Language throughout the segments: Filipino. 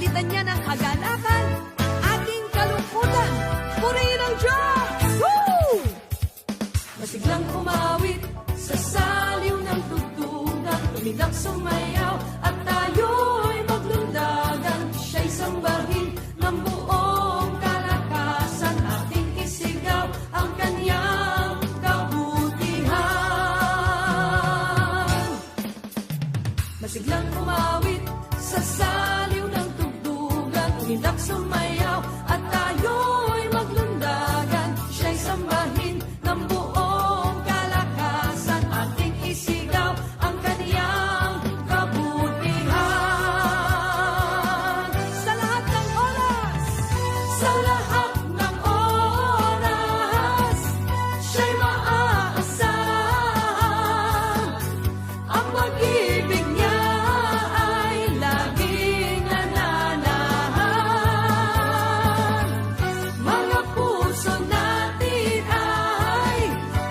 palitan niya ng kagalakan, ating kalungkutan, purihin ang Diyos! Woo! Masiglang umawit sa saliw ng tugtugan, tumidak sumayaw at tayo'y maglundagan. Siya'y sambahin ng buong kalakasan, ating isigaw ang kanyang kabutihan. Masiglang umawit sa saliw ng tugtugan, tumidak sumayaw at tayo'y maglundagan. Siya'y sambahin ng buong kalakasan, ating isigaw ang kaniyang kabutihan. Sa lahat ng oras, sa lahat ng oras, siya'y maaasahan. Ang pag-ibig niya ay laging nananahan. Mga puso natin ay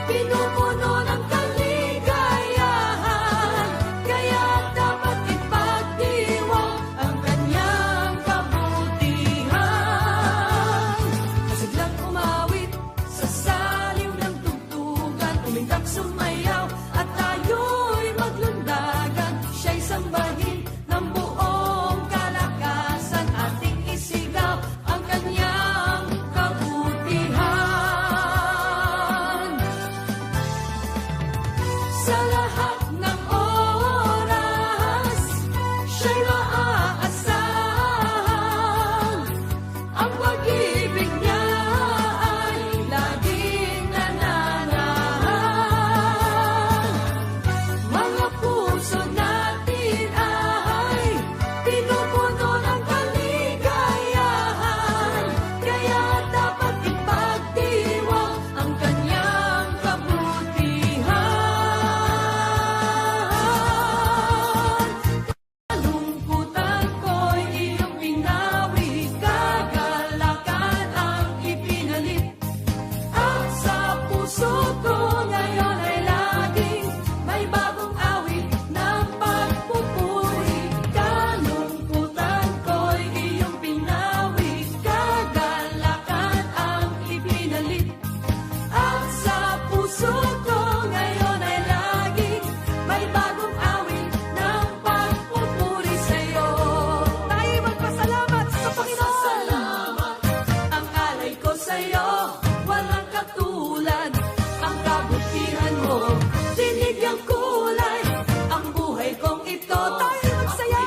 pinupuno ng kaligayahan, kaya dapat ipagdiwang ang kanyang kabutihan. Masiglang umawit sa saliw ng tugtugan, tumindak sumayaw at tayo'y maglundagan. Siya'y sambahin ng buong kalakasan, ating isigaw ang kanyang kabutihan. Sa lahat ng oras, siya'y maaasahan. Ang pag-ibig niya ay laging nananahan. Mga puso natin ay pinupuno ng kaligayahan, kaya dapat ipagdiwang ang kanyang kabutihan. Kalungkutan ko'y iyong pinawi, kagalakan ang ipinalit. At sa puso ko ngayon ay laging may bagong awit ng pagpupuri. Kalungkutan ko'y iyong pinawi, kagalakan ang ipinalit. At sa puso ko ngayon ay laging may bagong awit ng pagpupuri sa'yo. Tayo'y magpasalamat sa Panginoon. Ang alay ko sa'yo, walang katulad. Ang kabutihan mo, tinigyang kulay. Ang buhay kong ito, tayo'y magsaya.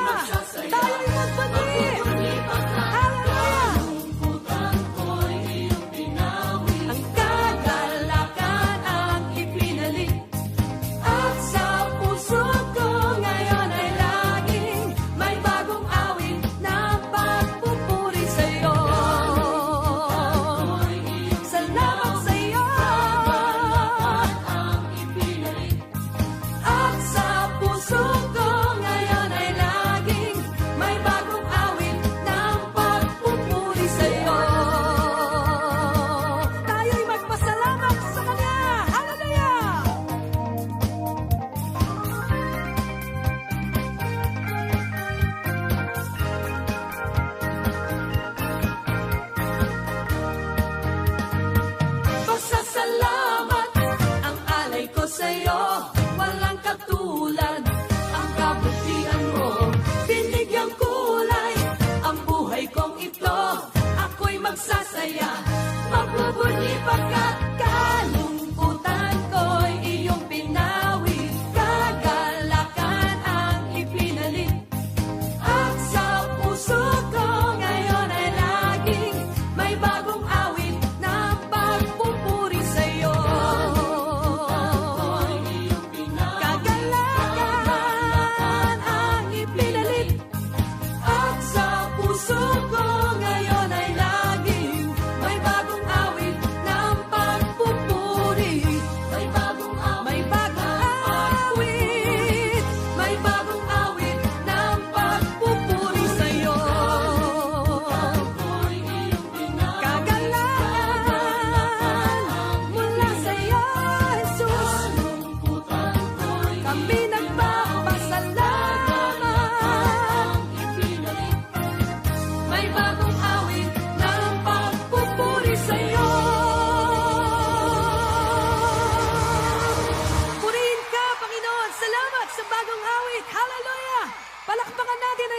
Tayo'y magpuni. Hallelujah! Ang kagalakan ang ipinalit. At sa puso ko ngayon ay laging may bagong awit ng pagpupuri sa'yo. Salamat sa'yo. At sa puso ko ngayon ay laging may bagong awit ng pagpupuri sa'yo. Tayo'y magpasalamat sa Kanya. Hallelujah! Pasasalamat ang alay ko sa'yo, walang katulad. Ang kabutihan mo, binigyang kulay. Ang buhay kong ito, ako'y magsasaya. Magbubunyi pagkat kalungkutan ko'y iyong pinawi. Kagalakan ang ipinalit. At sa puso ko ngayon ay laging may bagong awit ng pagpupuri sa'yo. Kagalakan ang ipinalit. At sa puso ko ngayon ay laging may bagong awit ng pagpupuri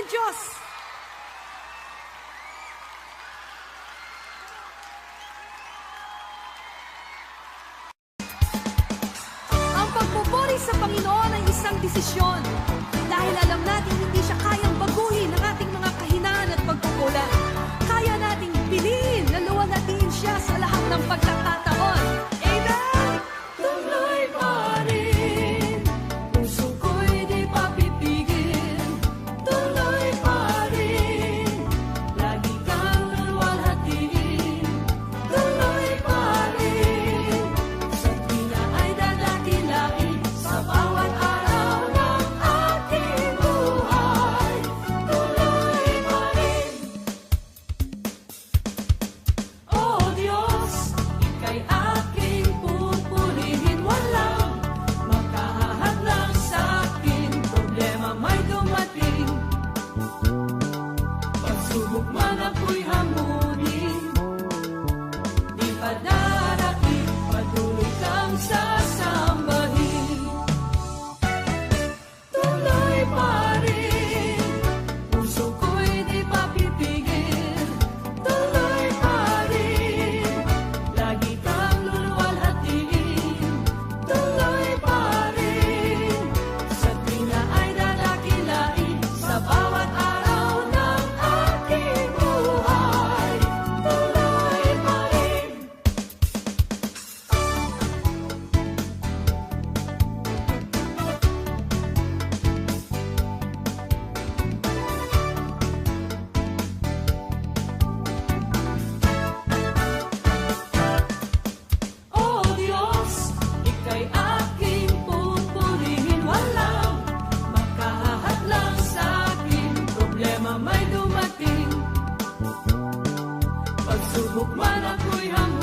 ng Diyos. Ang pagpupuri sa Panginoon ay isang desisyon. Dahil alam natin hindi siya kayang baguhin ang ating mga kahinaan at pagkukulang. Kaya nating piliin na luwalhatiin siya sa lahat ng pagkakataon. Amen! Tuloy pa rin, puso ko'y di papipigil. Tuloy pa rin, lagi kang luwalhatiin. Tuloy pa rin, sa tina ay dadakilain sa bawat araw ng ating buhay. Tuloy pa rin. O Diyos, Ika'y aking pupurihin, walang makahahadlang sa akin. Problema may dumating, pagsubok man ako'y hamunin. Di pa darating, patuloy kang sasambahin. Tuloy pa rin, puso ko'y di papipigil. Tuloy pa rin, lagi kang luluwalhatiin. Tuloy pa rin, sa tina ay dadakilain sa bawat araw ng aking buhay. Tuloy pa rin. O Diyos, Ika'y aking pupurihin, walang makahahadlang sa akin. Problema may dumating, pagsubok man ako'y hamunin.